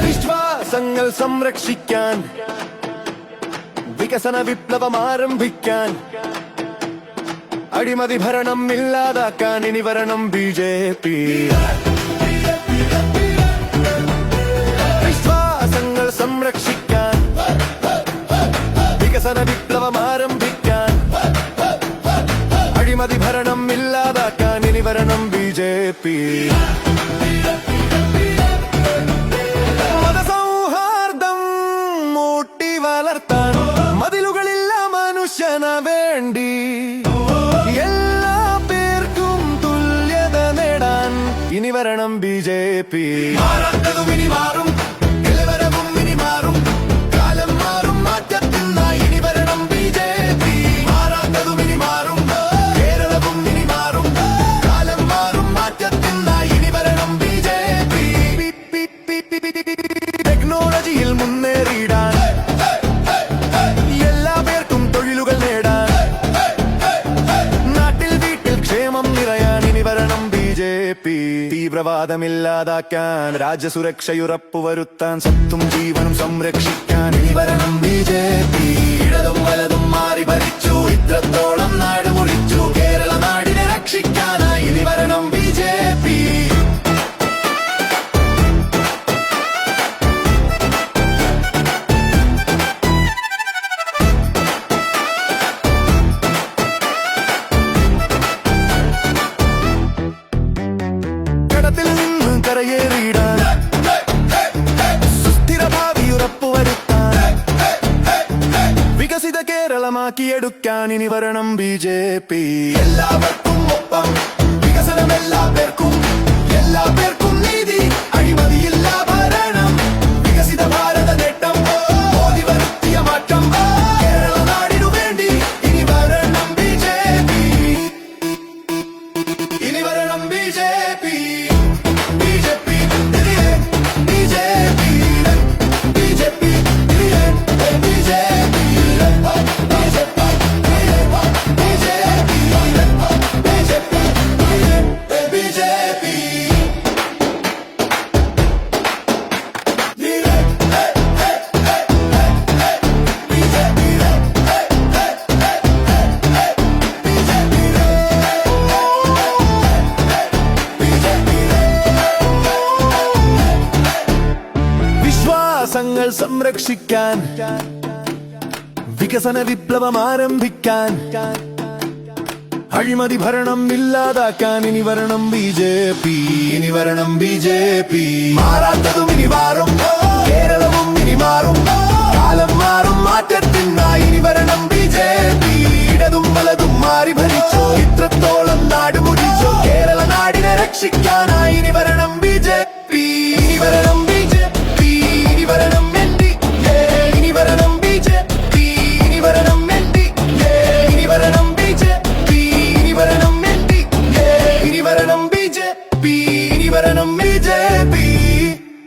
വിശ്വാസങ്ങൾ സംരക്ഷിക്കാൻ വികസന വിപ്ലവം ആരംഭിക്കാൻ അഴിമതി ഭരണം ഇല്ലാതാക്കാൻ ഇനി വരണം BJP. വിശ്വാസങ്ങൾ സംരക്ഷിക്കാൻ വികസന വിപ്ലവം ആരംഭിക്കാൻ അഴിമതി ഭരണം ഇല്ലാതാക്കാൻ ഇനി വരണം BJP. മതസൗഹാർദ്ദം മൂട്ടി വളർത്താൻ മതിലുകളില്ല മനുഷ്യന വേണ്ടി എല്ലാ പേർക്കും തുല്യത നേടാൻ ഇനി വരണം BJP. മാറാത്തതും ഇനി മാറും, നിലവരവും ഇനി മാറും, കാലം മാറും മാറ്റത്തിനായി ഇനി വരണം BJP. മാറാത്തതും ഇനി മാറും, കേരളവും ഇനി മാറും, കാലം മാറും മാറ്റത്തിനായി ഇനി വരണം BJP. ടെക്നോളജിയിൽ മുന്നേറിയിടാൻ എല്ലാ പേർക്കും തൊഴിലുകൾ നേടാൻ നാട്ടിൽ വീട്ടിൽ ക്ഷേമം നിറയാൻ ഇനി വരണം BJP. തീവ്രവാദമില്ലാതാക്കാൻ രാജ്യസുരക്ഷയുറപ്പുവരുത്താൻ സ്വത്തും ജീവനും സംരക്ഷിക്കാൻ ഇനി വരണം BJP. ഇടതും വലതും മാറി ഭരിച്ചു ഇത്രത്തോളം നാട് മുറിച്ചു കേരള നാടിനെ രക്ഷിക്കാനായി ഇനി വരണം BJP. കടത്തിൽ നിന്ന് കരയേറിയിടാൻ സുസ്ഥിര ഭാവി ഉറപ്പുവരുത്താൻ വികസിത കേരളമാക്കിയെടുക്കാൻ ഇനി വരണം BJP. എല്ലാവർക്കും ഒപ്പം വികസനം എല്ലാ പേർക്കും നീതി അഴിമതിയില്ല ഭരണം വികസിത ഭാരത നേട്ടം മോദി വരുത്തിയ മാറ്റം കേരള നാടിനു വേണ്ടി ഇനി വരണം BJP. ഇനി വരണം BJP. BJP BJP BJP BJP വിശ്വാസങ്ങൾ സംരക്ഷിക്കാൻ വികസന വിപ്ലവം ആരംഭിക്കാൻ അഴിമതി ഭരണം ഇല്ലാതാക്കാൻ ഇനി വരണം BJP. ഇനി വരണം BJP. മാറാത്തതും ഇനി മാറും, കേരളവും ഇനി മാറും, കാലം മാറും മാറ്റത്തിനായി ഇനി വരണം BJP. ഇടതും വലതും മാറി ഭരിച്ചു ഇത്രത്തോളം നാട് മുടിച്ചു കേരള നാടിനെ രക്ഷിക്കാനായി ഇനി വരണം BJP. ഇനി വരണം